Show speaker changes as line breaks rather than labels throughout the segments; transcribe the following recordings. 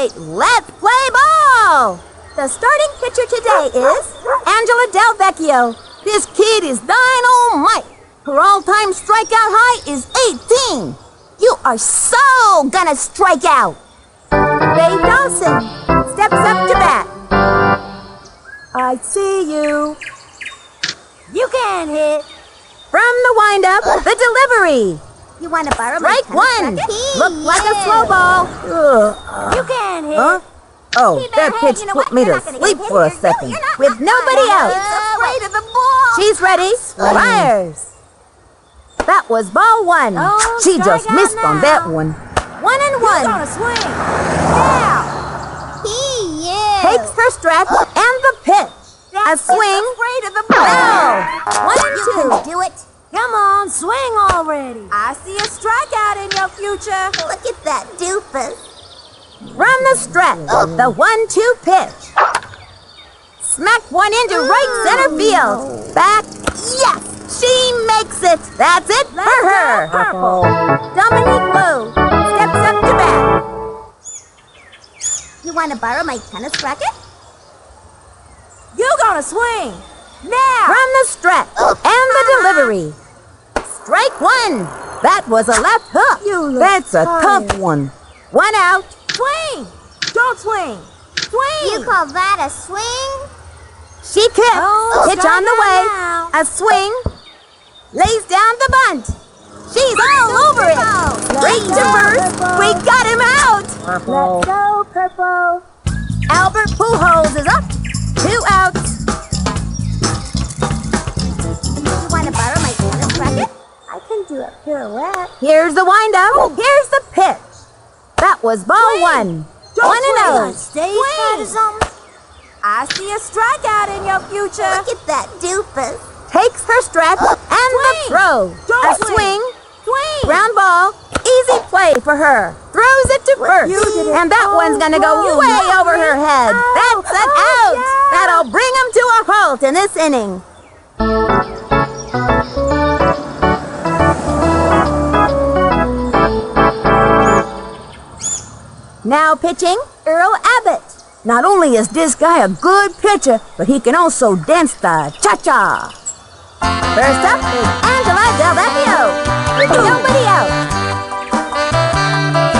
right, let's play ball! The starting pitcher today is Angela Del Vecchio. This kid is dynamite. Her all-time strikeout high is 18. You are so gonna strike out. Dave Dawson steps up to bat. I see you. You can hit. From the windup, the delivery.
You want to borrow
Strike
my
one. Looked like a slow ball.
You can hit.
Huh? Oh, that pitch put me to sleep for a second. With nobody out.
It's afraid of the ball.
She's ready. Fires. That was ball one.
Oh,
She just
strike out
missed on
now.
that one. 1-1.
Gonna swing. Yeah.
Takes her stretch and the pitch. A swing.
Afraid of the
No.
ball.
1-2.
You can do it. Come on, swing already. I see a strikeout in your future. Look at that doofus.
From the stretch, the 1-2 pitch. Smacked one into right center field. Back. Yes, she makes it. That's it for her.
Purple.
Dominique Blue steps up to bat.
You want to borrow my tennis racket?
You gonna swing now?
From the stretch and the delivery. Strike one. That was a left hook. That's a tough one. 1 out.
Swing! Don't swing! Swing!
You call that a swing?
She kicks.
Oh,
Pitch on the
strike
way.
out
A swing. Lays down the bunt. She's all over it. Straight to first. We got him out.
Let's go, Purple.
Albert Pujols is up. 2 outs.
You want to borrow my tennis racket? I can do a pirouette.
Here's the windup. Here's the pitch. That was ball one. 1-0.
Stage cortisone.
I see a strikeout in your future.
Look at that doofus.
Takes her stretch and the throw.
Don't
A
swing.
swing.
Swing!
Ground ball. Easy play for her. Throws it to first.
you did it.
And that one's gonna go
Oh,
way
no.
over her head. That's an out.
yeah.
That'll bring him to a halt in this inning. Now pitching, Earl Abbott. Not only is this guy a good pitcher, but he can also dance the cha-cha. First up is Angela Del Vecchio. With nobody out.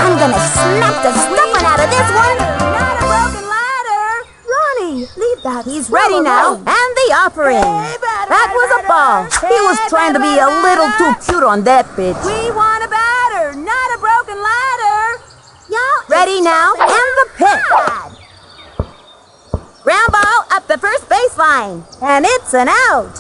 I'm gonna snap the stuffing out of this one.
Not a broken ladder! Ronnie, leave that.
He's ready now. And the offering. That was a ball. He was trying to be a little too cute on that pitch.
We want a batter, not a broken ladder.
Y'all
Ready now, and the pitch. Ground ball up the first baseline, and it's an out.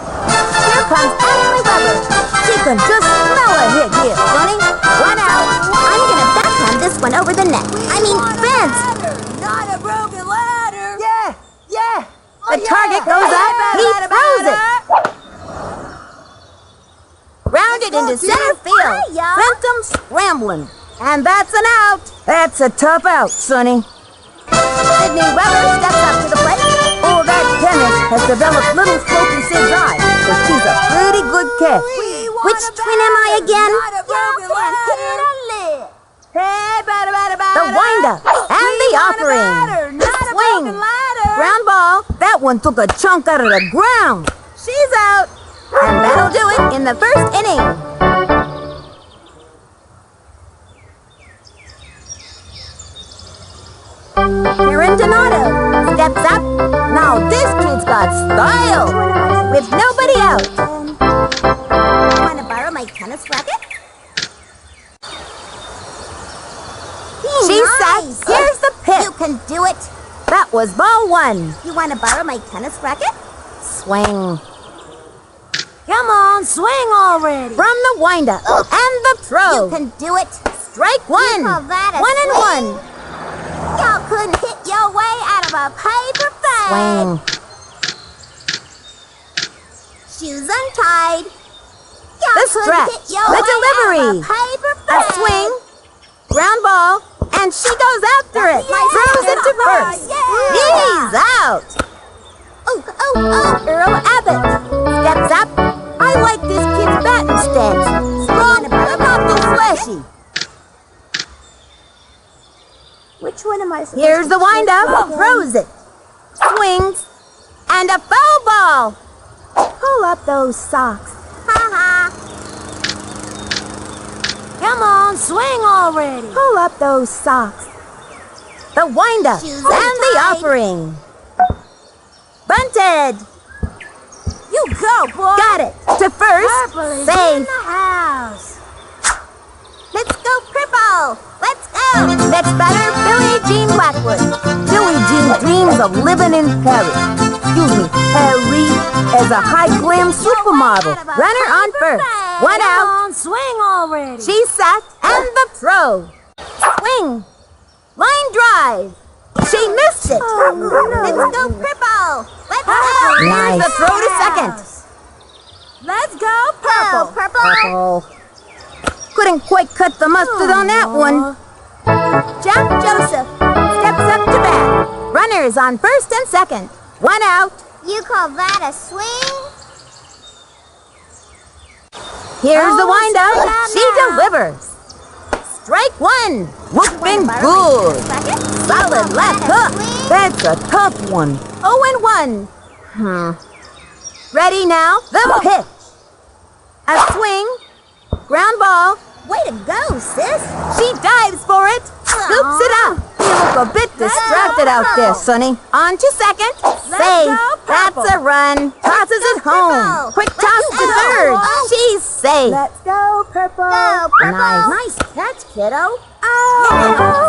Here comes Ashley Weber. She can just smell a hit here, Sonny. 1 out.
I'm gonna backhand this one over the net. I mean fence.
Not a broken ladder.
Yeah. The target goes up. He throws it. Grounded into center field.
Hiya.
Sent him scrambling. And that's an out. That's a tough out, Sonny. Sydney Weber steps up to the plate. Oh, that tennis has developed little Smoky Sid's eye, but she's a pretty good catch. Which twin am I again?
Not a broken ladder.
The windup and the offering. The swing. Ground ball. That one took a chunk out of the ground. She's out. And that'll do it in the first inning. Karen Donato steps up. Now this kid's got style. With nobody out.
You want to borrow my tennis racket?
She's set. Here's the
You
pitch.
can do it.
That was ball one.
You want to borrow my tennis racket?
Swing.
Come on, swing already.
From the windup and the throw.
You can do it.
Strike one.
call that a
1-1.
Y'all couldn't hit your way out of a paper bag.
Swing.
Shoes untied. Y'all
The
couldn't
stretch.
hit your
The
way
delivery.
out of a paper
A
bag.
swing. Ground ball. And she goes after it. Throws it to first. He's out.
Oh.
Earl Abbott steps up. I like this kid's batting stance. Strong, but not too flashy.
Which one am I supposed
Here's
to
the wind-up. Throws it. Swings. And a foul ball.
Pull up those socks.
Ha-ha.
Come on, swing already.
Pull up those socks.
The wind-up
Shoes
and the
tied.
offering. Bunted.
You go, boy.
Got it. To first.
Purple is in
Safe.
the house.
Let's go purple. Let's go. Next batter, Billie Jean Blackwood. Billie Jean dreams of living in Paris. Excuse me, Paris as a high-glam supermodel. Runner on first. One
Come
out.
on, swing already.
She's set. And the throw. Swing. Line drive. She missed it. Let's go purple. Let's go.
Nice.
Here's the throw to second.
Let's go purple.
Purple. Couldn't quite cut the mustard on that one. Jack Joseph steps up to bat. Runners on first and second. One out.
You call that a swing?
Here's the wind-up.
strike
She
out now.
delivers. Strike one. Whooping good. Solid left hook. That's a tough one. 0-1. Ready now? The pitch. A swing. Ground ball. Way to go, sis. She dives for it. Scoops it up. You look a bit distracted out there, Sonny. On to second. Safe.
go purple.
That's a run. Tosses it home. Quick toss to
go.
third. She's safe.
Let's go purple.
Nice catch, kiddo.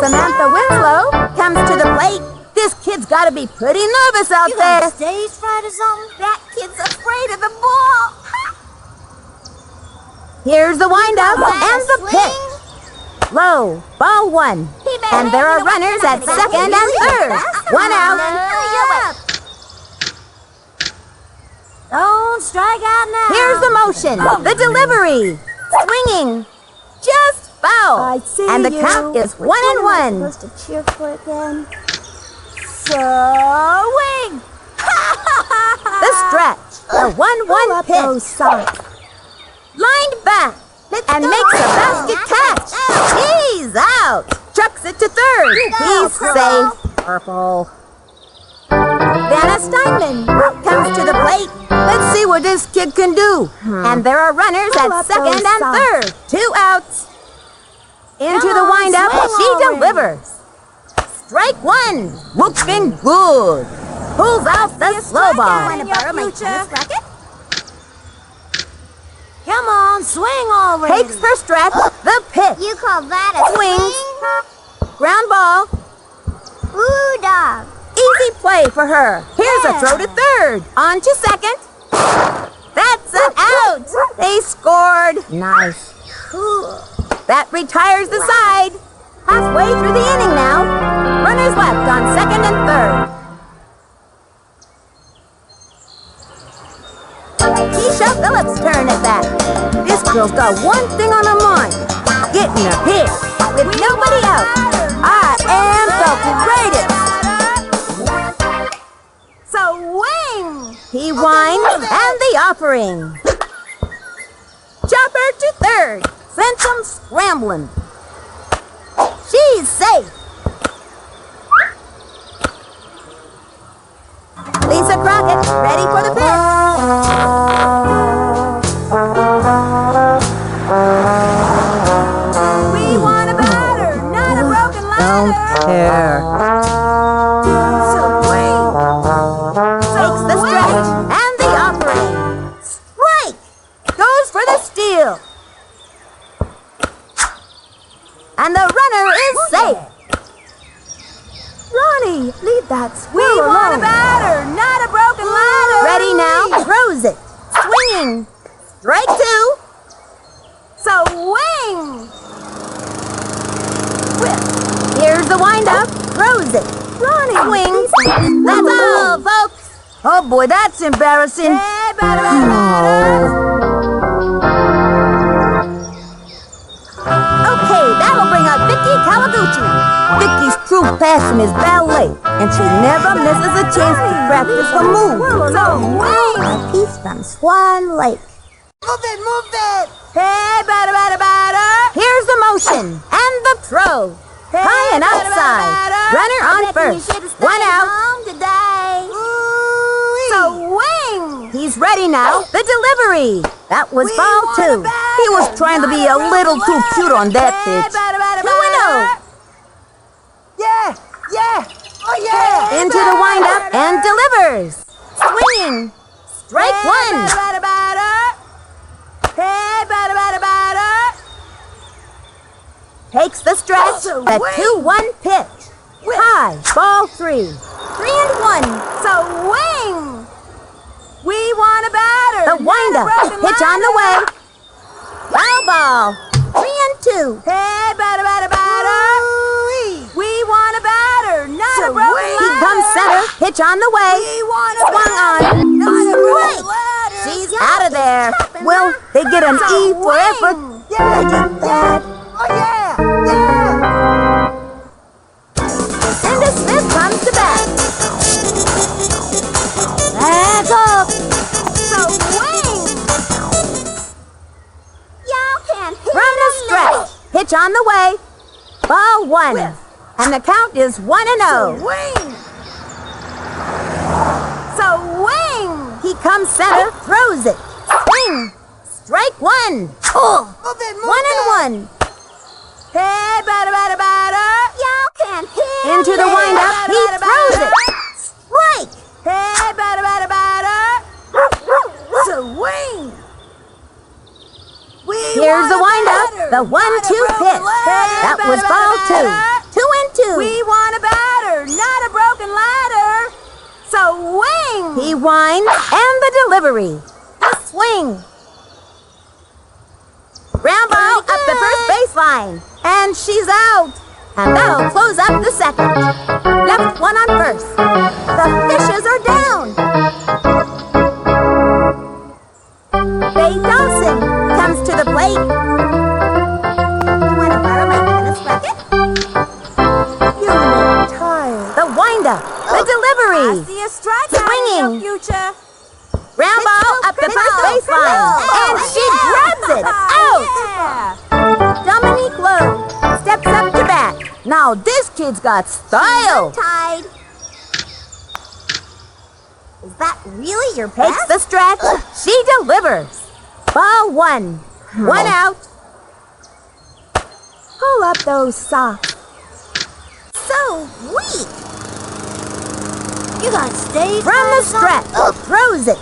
Samantha Winslow comes to the plate. This kid's got to be pretty nervous out there.
Stage fright or something?
That kid's afraid of the ball. Here's the wind-up and the pitch. Low, ball one. And there are runners at second and third. One out.
Don't strike out now.
Here's the motion, the delivery. Swinging. Just foul.
I see
And the
you.
count is
Which
1 and
one am
1.
I supposed to cheer for again?
Swing. The stretch. The 1-1 pitch.
Those socks.
Lined back and makes a basket catch. He's out. Chucks it to third. He's safe. Purple. Vanna Steinman comes to the plate. Let's see what this kid can do. And there are runners
Pull
at
up
second
those
and
socks.
third. 2 outs. Into
Come
the
on,
windup.
swing
She
already.
delivers. Strike one. Looking good. Pulls out the slow ball.
in your future.
Come on, swing already.
Takes her stretch. The pitch.
You call that a
Swings. Ground ball.
Ooh, dog.
Easy play for her. Here's a throw to third. On to second. That's an out. They scored. Nice. That retires the side. Halfway through the inning now. Runners left on second and third. Keisha Phillips' turn at bat. This girl's got one thing on her mind. Getting a hit with nobody out. I am the greatest. So wing! He winds and the offering. Chopper to third. Sent him scrambling. She's safe. Lisa Crockett, ready for the pitch. We want a batter, not a broken ladder. Don't care. Takes the stretch and the offering. Strike! Goes for the steal. And the runner is safe.
Ronnie, leave that
We
squirrel
want a
alone.
batter, not a broken ladder. Ready now, throws it. Swinging. Strike two. So wing. Whip. Here's the windup. Throws it.
Ronnie,
Swings. That's all, folks. Oh boy, that's embarrassing. Hey, batter, batter, batter. Okay, that'll bring out Vicky Kawaguchi. Vicky's true passion is ballet, and she never misses a chance to practice the move. So wing! A piece from Swan Lake. Move it, move it! Hey, batter, batter, batter! Here's the motion and the throw. High and outside. Runner on first. One out.
Home today. Swing!
He's ready now. The delivery. That was ball 2. He was trying to be a little too cute on that pitch. 2-0.
Yeah, yeah, oh yeah!
Into the windup and delivers. Swinging. Strike 1. Takes the stretch. The 2-1 pitch. High. Ball 3.
3-1. Swing! We want a batter.
The windup. Pitch on the way. Foul ball. 3-2.
Hey, batter. We want a batter, not a broken ladder.
He comes center. Pitch on the way.
We want a
Swung
batter,
on.
not a broken
Strike.
ladder.
She's out of there. Well, they get an E for effort.
Yeah! Oh yeah! Yeah!
Cinda Smith comes to bat.
Back up. Swing. Y'all can hit
From the stretch. Pitch on the way. Ball 1. And the count is 1-0.
Swing. Swing.
He comes center. Throws it. Swing. Strike 1. Oh.
Move it,
1-1.
Hey, batter. Y'all can hit
Into the windup. He throws it. Strike.
Hey, batter. Swing.
Here's the windup. The 1-2 pitch. That was ball 2. 2-2.
We want a batter, not a broken ladder. Swing.
He winds and the delivery. The swing. Ground ball up the first baseline. And she's out. And that'll close up the second. Left one on first. The fishes are down. Faye Dawson comes to the plate. You want to borrow my tennis racket?
You look tired.
The windup. The
I
delivery.
see a strikeout in
Swinging.
your future.
Ground ball up the first baseline. And she grabs it. Out.
Yeah.
Dominique Lowe steps up to bat. Now this kid's got style.
Tied. Is that really your
Takes
best?
the stretch. She delivers. Ball 1. 1 out.
Pull up those socks.
So weak. You got stage
From the
clothes on?
stretch. Throws it.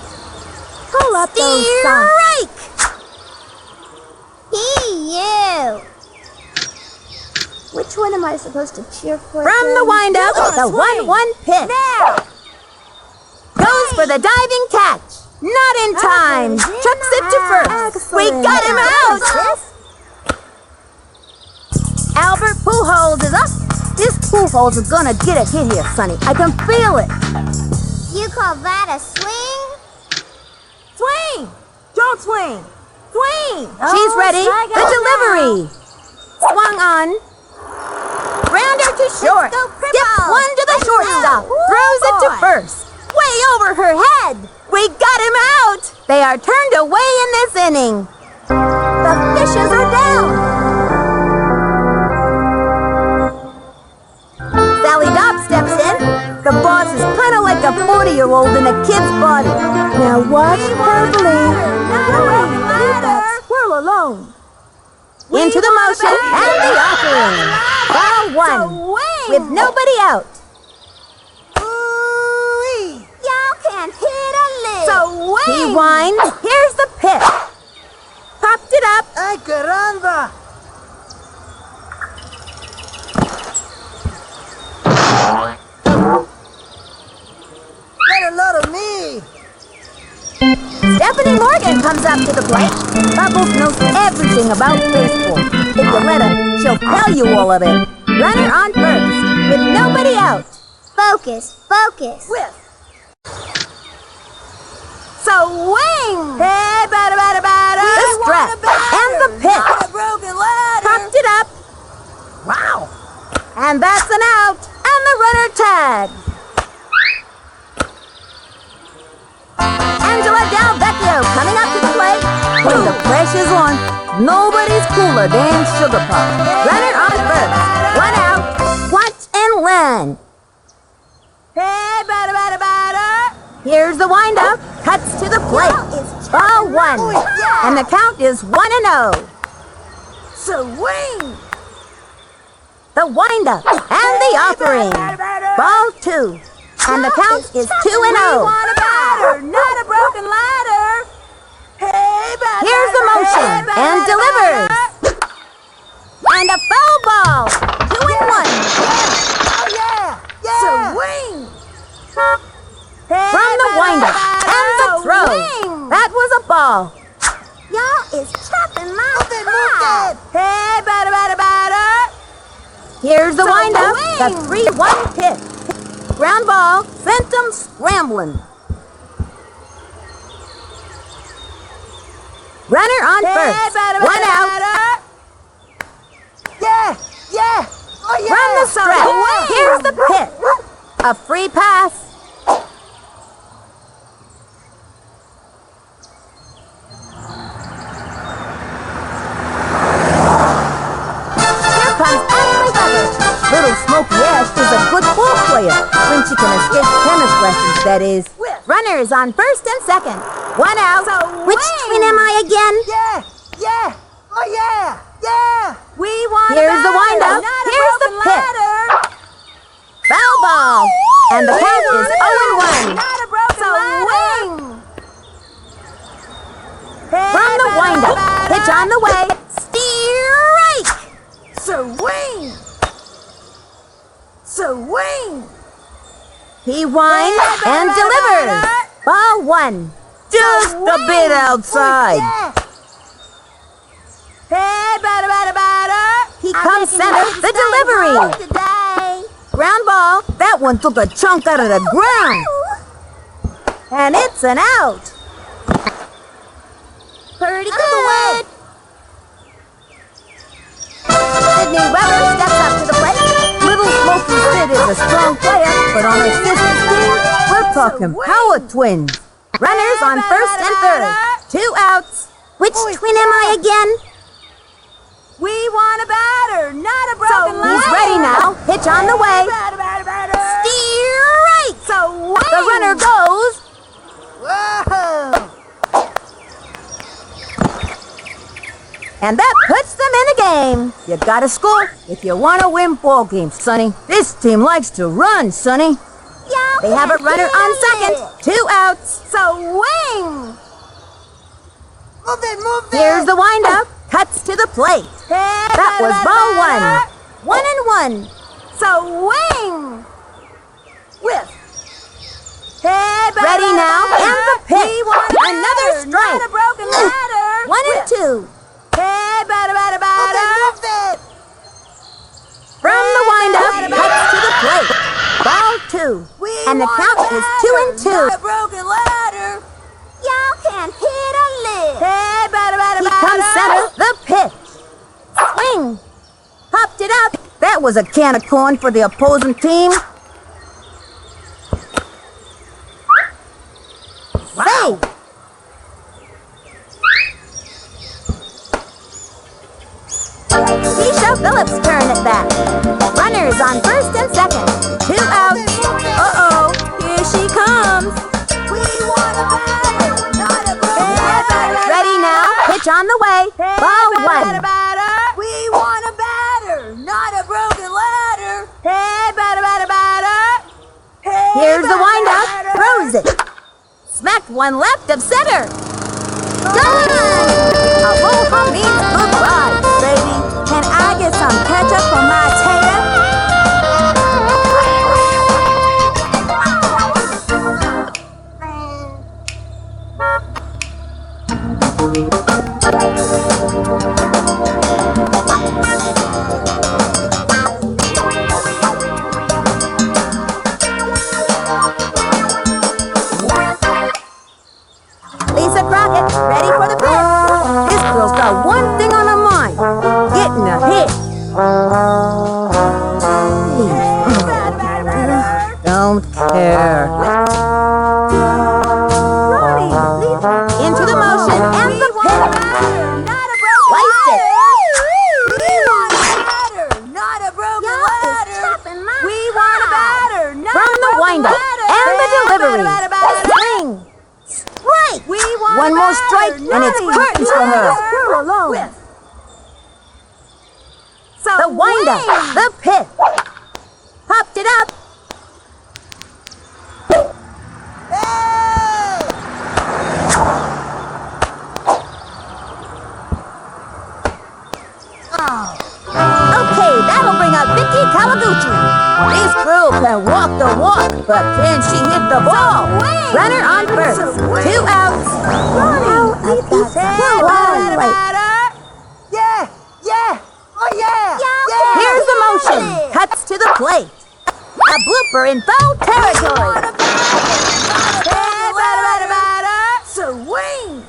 Pull up those socks.
Strike.
You.
Which one am I supposed to cheer for?
From the windup. The 1-1 pitch.
Now.
Goes for the diving catch. Not in time. Chucks it to first. We
Excellent.
got him out. Albert Pujols is up. This Pujols is gonna get a hit here, Sonny. I can feel it.
You call that a swing?
Swing! Don't swing! Swing!
She's ready. The delivery. Swung on. Grounder to short.
go,
Skips
Cripple.
one to the shortstop. Throws it to first. Way over her head. We got him out. They are turned away in this inning. The fishes are down. Sally Dobbs steps in. The boss is kind of like a 40-year-old in a kid's body.
Now watch carefully.
Leave
that squirrel alone.
Into the motion and the offering. Ball 1 with nobody out.
Y'all can hit a lick.
He winds. Here's the pitch. Popped it up.
Ay, caramba! Get a load of me!
Stephanie Morgan comes up to the plate. Bubbles knows everything about baseball. If you let her, she'll tell you all of it. Runner on first with nobody out.
Focus.
Whiff.
Swing.
Hey, batter. The stretch and the pitch.
A broken ladder.
Popped it up. Wow. And that's an out. And the runner tagged. Angela Del Vecchio coming up to the plate. When the pressure's on, nobody's cooler than Sugar Pop. Runner on first. One out. Here's the windup. Cuts to the plate. Ball 1. And the count is 1-0.
Swing!
The windup and the offering. Ball 2. And the count is 2-0.
We want a batter, not a broken ladder. Hey, batter.
Here's the motion and delivers. And a foul ball. 2-1.
Oh, yeah. Swing!
From the windup and the throw. That was a ball.
Y'all is chopping my
Move it. Hey, batter, batter, batter.
Here's the windup. The 3-1 pitch. Ground ball sent them scrambling. Runner on first. One out.
Yeah. Oh, yeah.
From the stretch. Here's the pitch. A free pass. Little Smokey Ash is a good ball player when she can escape tennis lessons, that is. Runner is on first and second. 1 out.
Which twin am I again?
Yeah. Oh, yeah. We want
Here's the windup. Here's the pitch. Foul ball. And the count is 0-1.
Not a broken ladder.
From the windup. Pitch on the way. Strike.
Swing!
He winds and delivers. Ball 1. Just a bit outside.
Hey, batter.
He comes center the delivery.
Today.
Ground ball. That one took a chunk out of the ground. And it's an out.
Pretty good.
Sydney Weber steps up to the plate. Little Smokey Sid is a strong player, but on her sister's team, we're talking power twins. Runners on first and third. 2 outs.
Which twin am I again?
We want a batter, not a broken ladder.
He's ready now. Pitch on the way.
Batter.
Strike. The runner goes.
Whoa.
And that puts them in the game. You gotta score if you want to win ball games, Sonny. This team likes to run, Sonny. They have a runner on second. 2 outs.
Swing. Move it.
Here's the windup. Cuts to the plate. That was ball 1. 1-1.
Swing. Whiff.
Ready now. And the pitch. Another strike.
Not a broken ladder.
1 and 2.
Hey, batter.
Move it.
From the windup, cuts to the plate. Ball 2. And the count is 2 and 2.
Not a broken ladder.
Y'all can hit a lick.
Hey, batter.
He comes center the pitch. Swing. Popped it up. That was a can of corn for the opposing team. Save. Keisha Phillips' turn at bat. Runner is on first and second. 2 outs. Uh-oh, here she comes.
We want a batter, not a broken ladder.
Ready now, pitch on the way. Ball 1.
We want a batter, not a broken ladder. Hey, batter.
Here's the windup, throws it. Smacked one left of center. Done! A roll home means goodbye, baby. Can I get some ketchup for my tater? Lisa Crockett, ready for the pitch. This girl's got one thing on her mind. Getting a hit. Don't care. Into the motion and the pitch. Sliced it. From the windup and the delivery. and it's curtains for her.
We're alone.
So
The wind-up, the pit. Popped it up. Okay, that'll bring out Vicky Kawaguchi. This girl can walk the walk, but can she hit the ball? Runner on first. 2 outs.
Yeah, yeah, oh yeah, yeah.
Here's the motion. Cuts to the plate. A blooper in foul territory.
Swing.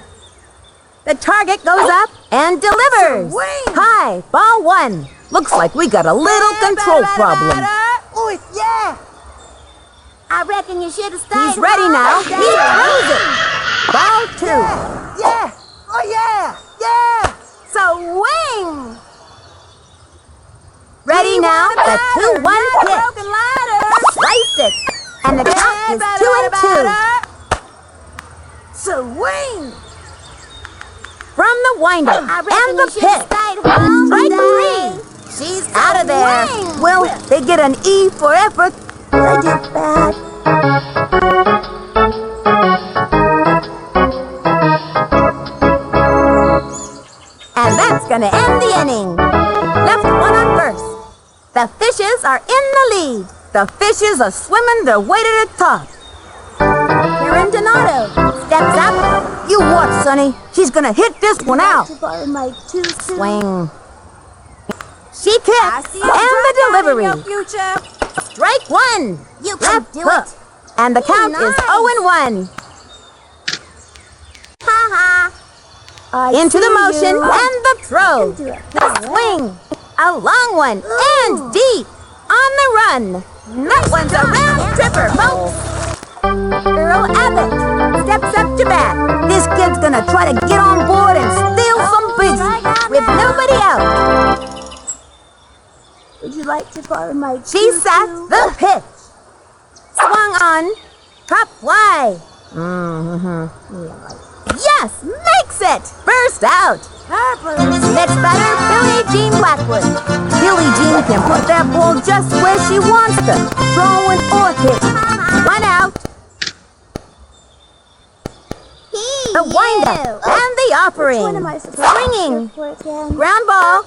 The target goes up and delivers.
Swing.
High, ball 1. Looks like we got a little control problem.
Oh yeah.
I reckon you should have stayed.
He's ready now. He throws it. Ball 2.
Yeah, oh yeah, yeah.
Swing.
Ready now. The 2-1 pitch.
Broken ladder.
Slice it. And the count is 2-2.
Swing.
From the windup
I reckon
and the
you should have
pit.
stayed home
Strike 3. She's out of there.
Swing.
Well, they get an E for effort. I did bad. And that's gonna end the inning. Left 1 on first. The fishes are in the lead. The fishes are swimming their way to the top. Karen Donato steps up. You watch, Sonny. She's gonna hit this one out. Swing. She kicks, and the delivery.
Future.
Strike 1.
You can
Left
do
hook.
it.
And the count is
Nice.
0-1.
Ha ha.
Into the motion and the throw. The swing. A long one and deep. On the run. That one's a round tripper, folks. Earl Abbott steps up to bat. This kid's gonna try to get on board and steal some bases with nobody out.
Would you like to borrow my
She sat the pitch. Swung on. Pop fly. Yes, makes it. First out. Next batter, Billie Jean Blackwood. Billie Jean can put that ball just where she wants to, throwing or hitting. 1 out. The windup and the offering. Swinging. Ground ball.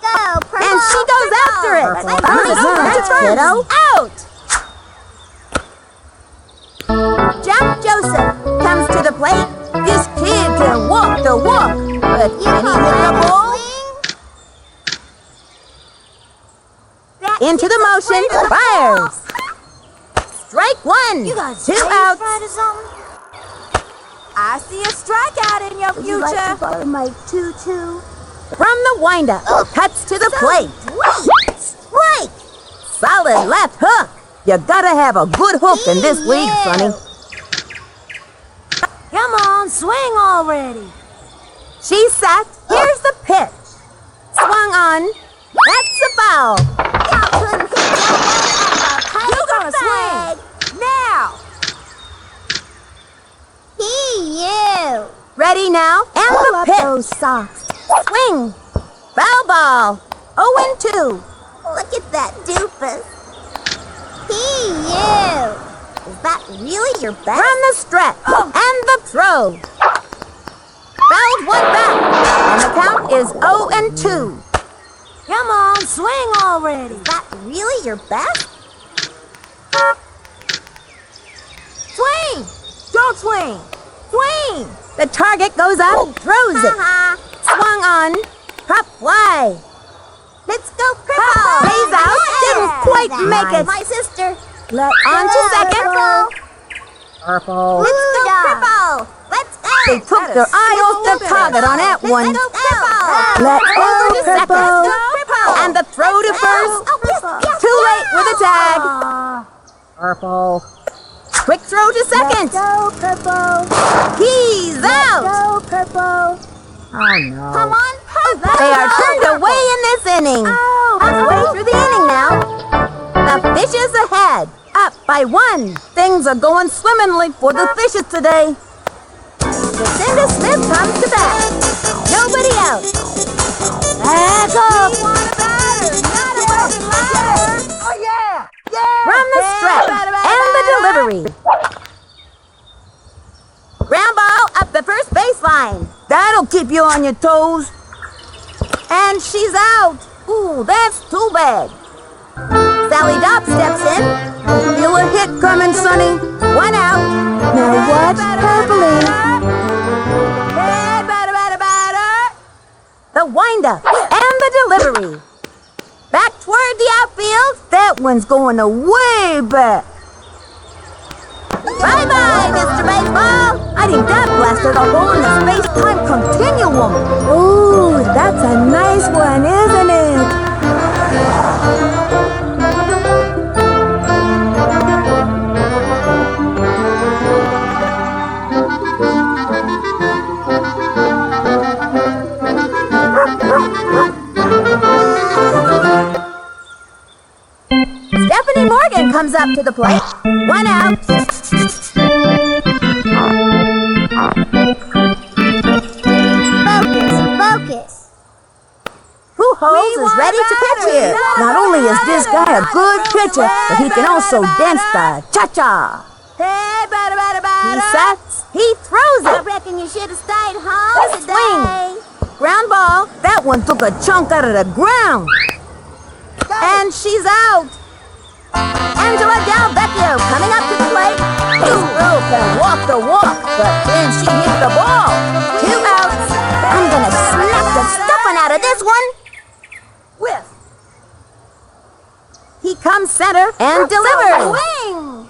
Go, purple.
And she goes after it. Bounce it over to first. Out. Jack Joseph comes to the plate. This kid can walk the walk, but can he hit the ball? Into the motion, fires. Strike 1. 2 outs.
I see a strikeout in your
Would you like to
future.
borrow my tutu?
From the windup, cuts to the plate. Strike. Solid left hook. You gotta have a good hook in this league, Sonny.
Come on, swing already.
She sat. Here's the pitch. Swung on. That's a foul.
You gonna swing now? You.
Ready now, and the pitch.
Socks.
Swing. Foul ball. 0-2.
Look at that doofus. You. Is that really your best?
From the stretch, and the throw. Fouled one back, and the count is 0-2.
Come on, swing already. Is that really your best? Swing! Don't swing! Swing!
The target goes up, throws it. Swung on. Pop fly.
Let's go purple!
Stays out, didn't quite make it.
My sister.
On to second. Purple.
Let's go purple! Let's go!
They took their eye off the target on that one.
Let's go purple!
Let's go
Over
to
second.
second.
Let's go purple!
And the throw to first. Too late with the tag. Purple. Quick throw to second.
Go purple.
He's out.
Go purple.
Oh no.
Come on, purple!
They are turned away in this inning. Halfway through the inning now. The fishes ahead. Up by 1. Things are going swimmingly for the fishes today. Lucinda Smith comes to bat. Nobody out.
Back up. Not a broken ladder.
Oh, yeah!
From the stretch and the delivery. Ground ball up the first baseline. That'll keep you on your toes. And she's out. Ooh, that's too bad. Sally Dobbs steps in. Feel a hit coming, Sonny. 1 out. Now watch carefully.
Hey, batter.
The windup and the delivery. Back toward the outfield. That one's going away back. Bye-bye, Mr. Baseball. I think that blasted a hole in the space-time continuum.
Ooh, that's a nice one, isn't it?
Stephanie Morgan comes up to the plate. 1 out.
Focus.
Pujols is ready to pitch here. Not only is this guy a good pitcher, but he can also dance the cha-cha.
Hey, batter.
He sets, he throws
I
it.
reckon you should have stayed home today.
Swing. Ground ball. That one took a chunk out of the ground. And she's out. Angela Del Vecchio coming up to the plate. This girl can walk the walk, but then she hit the ball. 2 outs. I'm gonna snap the stuffing out of this one.
Whiff.
He comes center and delivers.
Swing.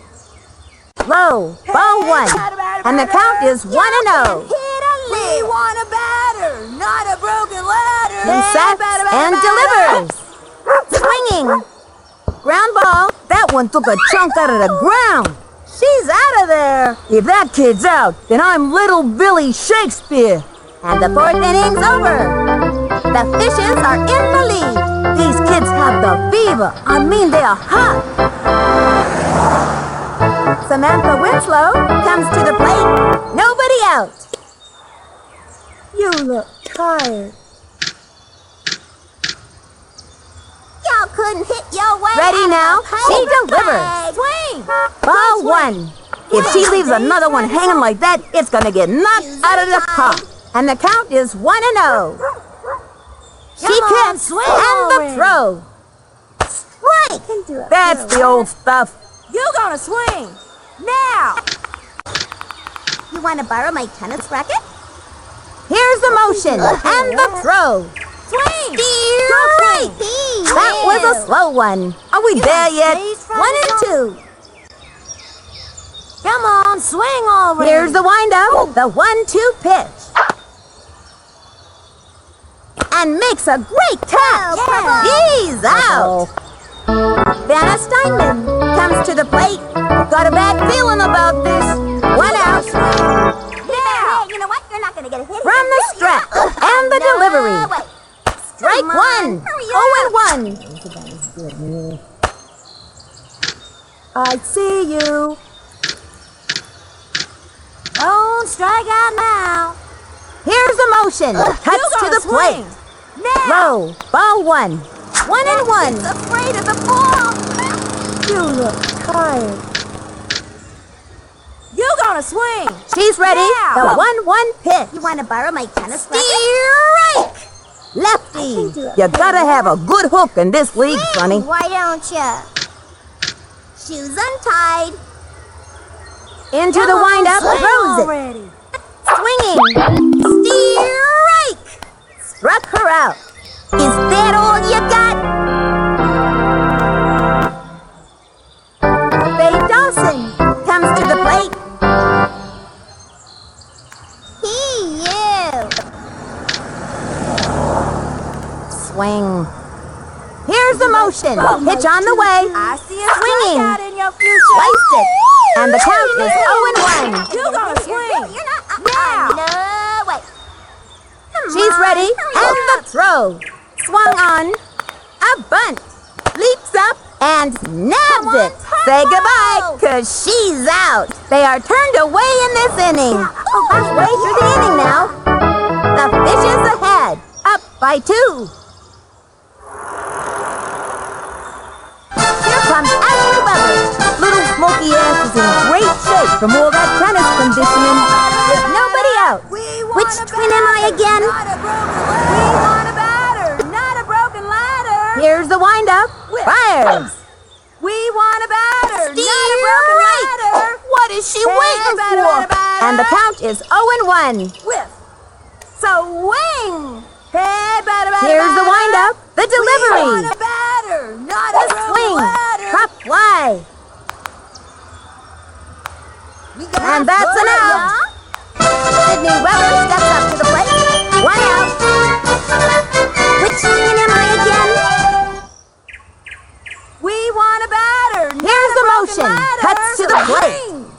Low, ball 1. And the count is 1-0.
We want a batter, not a broken ladder.
He sets and delivers. Swinging. Ground ball. That one took a chunk out of the ground. She's out of there. If that kid's out, then I'm little Billy Shakespeare. And the 4th inning's over. The Fishes are in the lead. These kids have the fever. I mean, they are hot. Samantha Winslow comes to the plate. Nobody out.
You look tired.
Y'all couldn't hit your way.
Ready now. She delivers.
Swing.
Ball 1. If she leaves another one hanging like that, it's gonna get knocked out of the park. And the count is 1-0. She
Come on,
kicks
swing
and the
already.
throw. Strike.
Can do it.
That's the old stuff.
You gonna swing now.
You want to borrow my tennis racket? Here's the motion and the throw.
Swing.
Strike. That was a slow one. Are we there yet?
Please,
1 and 2.
Come on, swing already.
Here's the windup. The 1-2 pitch. And makes a great catch. He's out. Vanna Steinman comes to the plate. Got a bad feeling about this. 1 out.
Now.
You know what? You're not going to get a hit. From the stretch and the delivery. Strike 1. 0-1.
I see you.
Don't strike out now.
Here's the motion. Cuts to the plate.
Now.
Low. Ball 1. 1-1.
Afraid of the ball.
You look tired.
You gonna swing.
She's ready.
Now.
The 1-1 pitch.
You want to borrow my tennis racket?
Strike. Lefty. You gotta have a good hook in this league, Sonny.
Why don't you? Shoes untied.
Into the windup. Throws it.
Already.
Swinging. Strike. Struck her out. Is that all you got? Faye Dawson comes to the plate.
You.
Swing. Here's the motion. Pitch on the way.
I see a
Swinging.
strikeout in your future.
Sliced it. And the count is 0-1.
You gonna swing.
You're not.
Now.
No, wait. She's ready. And the throw. Swung on. A bunt. Leaps up and nabs it. Say goodbye, cause she's out. They are turned away in this inning. Halfway through the inning now. The Fishes ahead, up by 2. Here comes Ashley Weber. Little Smoky Ass is in great shape from all that tennis conditioning. With nobody out.
Which twin am I again?
We want a batter, not a broken ladder.
Here's the windup. Fires.
We want a batter, not a
Steer
broken
right.
ladder.
What is she waiting for? And the count is 0-1.
Whiff. So wing. Hey, batter, batter,
Here's the
batter.
windup. The
We want
delivery.
a batter, not
The
a broken
swing.
ladder.
Top fly.
We got
And that's an out. Sydney Weber steps up to the plate. 1 out.
Which twin am I again?
We want a batter, not
Here's
a
the
broken
motion.
ladder.
Cuts to the plate.
Swing.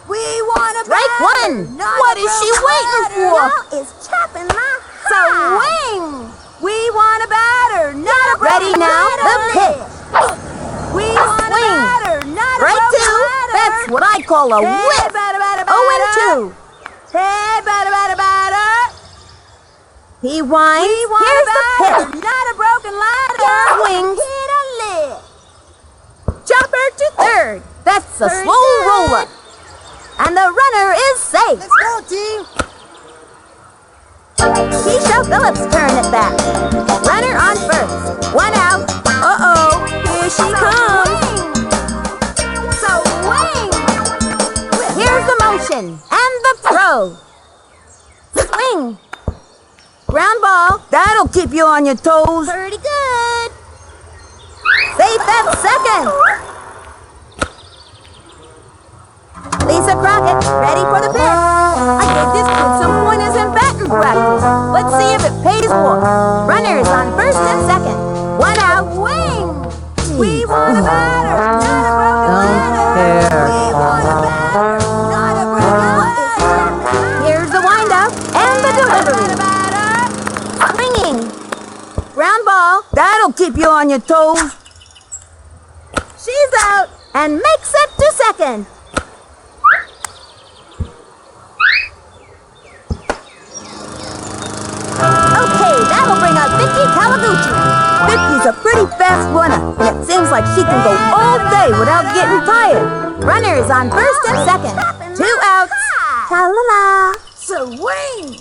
We want a
Strike
batter,
1.
not
What
a
is she
broken
waiting
ladder.
for?
Ball is chopping my
So
heart.
wing. We want a batter, not a broken
Ready now? The
ladder.
pitch.
We want a
swing.
batter, not a
Strike
broken
2.
ladder.
That's what I call a
Hey,
whip.
batter, batter, batter.
0-2.
Hey, batter, batter, batter.
He winds.
We want
Here's
a
the
batter,
pitch.
not a broken ladder.
Swings.
Hit a lick.
Chopper to third. That's a
Third
slow
down.
roller. And the runner is safe.
Let's go, team.
Keisha Phillips turn at bat. Runner on first. 1 out. Uh-oh. Here she comes.
So wing.
Here's the motion. And the throw. Swing. Ground ball. That'll keep you on your toes.
Pretty good.
Safe at second. Lisa Crockett, ready for the pitch. I gave this kid some pointers in batting practice. Let's see if it pays off. Runners on first and second. 1 out.
Wing. We want a batter, not a broken ladder. We want a batter, not a broken ladder.
Here's the windup and the delivery. Swinging. Ground ball. That'll keep you on your toes. She's out and makes it to second. Okay, that'll bring up Vicky Kawaguchi. Vicky's a pretty fast runner, and it seems like she can go all day without getting tired. Runner is on first and second. 2 outs.
Tra-la-la.
So wing.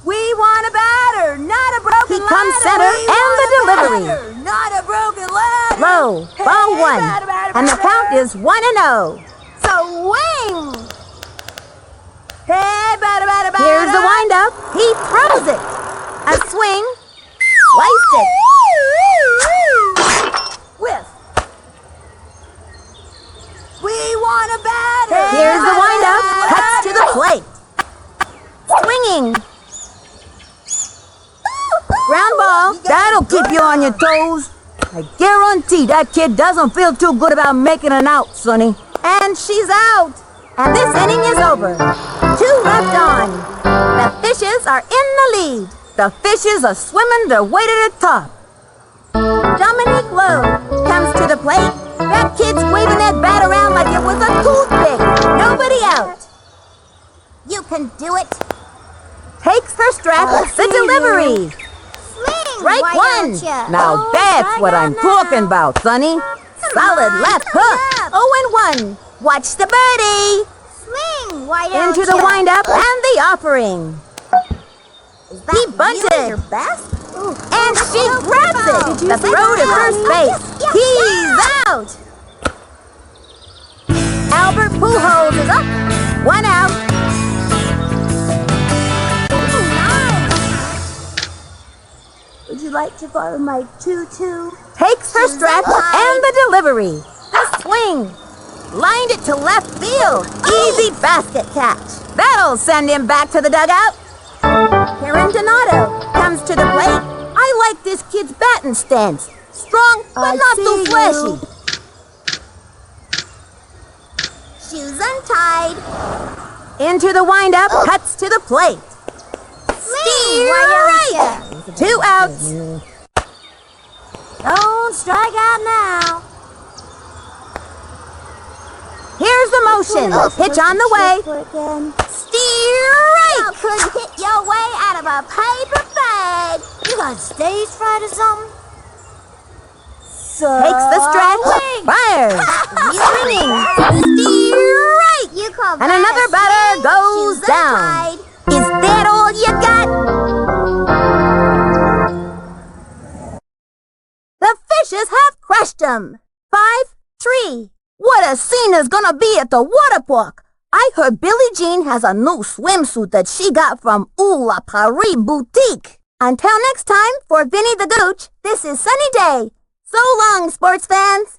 We want a batter, not a broken
He
ladder.
comes center
We
and
want
the
a
delivery.
batter, not a broken ladder.
Low. Ball
Hey,
1.
batter, batter,
And the
batter.
count is 1-0.
So wing. Hey, batter, batter, batter.
Here's the windup. He throws it. A swing. Sliced it.
Whiff. We want a batter.
Here's the windup. Cuts to the plate. Swinging. Ground ball. That'll keep you on your toes. I guarantee that kid doesn't feel too good about making an out, Sonny. And she's out. And this inning is over. 2 left on. The Fishes are in the lead. The Fishes are swimming their way to the top. Dominique Lowe comes to the plate. That kid's waving that bat around like it was a toothpick. Nobody out.
You can do it.
Takes her strap. The delivery.
Swing.
Strike
Why
1.
don't ya?
Now
Oh,
that's
strike
what
out
I'm
now.
talking about, Sonny. Solid
on,
left
hurry
hook.
up.
0-1. Watch the birdie.
Swing. Why don't
Into the
ya?
windup and the offering.
Is that
He bunted.
really your best?
And she grabs it. The throw to first base. He's out. Albert Pujols is up. 1 out. Would you like to borrow my tutu? Takes her strap and the delivery. The swing. Lined it to left field. Easy basket catch. That'll send him back to the dugout. Karen Donato comes to the plate. I like this kid's batting stance. Strong, but not too flashy.
Shoes untied.
Into the windup, cuts to the plate. Steer
Why
right.
don't ya?
2 outs.
Don't strike out now.
the motion. Pitch on the way. Steer right.
You could hit your way out of a paper bag. You got stage fright or something?
Takes the stretch. Fires. Swinging. Steer right.
You call
And
that
another
a
batter
swing?
goes
Choose a
down.
side.
Is that all you got? The fishes have crushed him. 5-3. What a scene is gonna be at the water park. I heard Billie Jean has a new swimsuit that she got from La Paris Boutique. Until next time, for Vinny the Gooch, this is Sunny Day. So long, sports fans.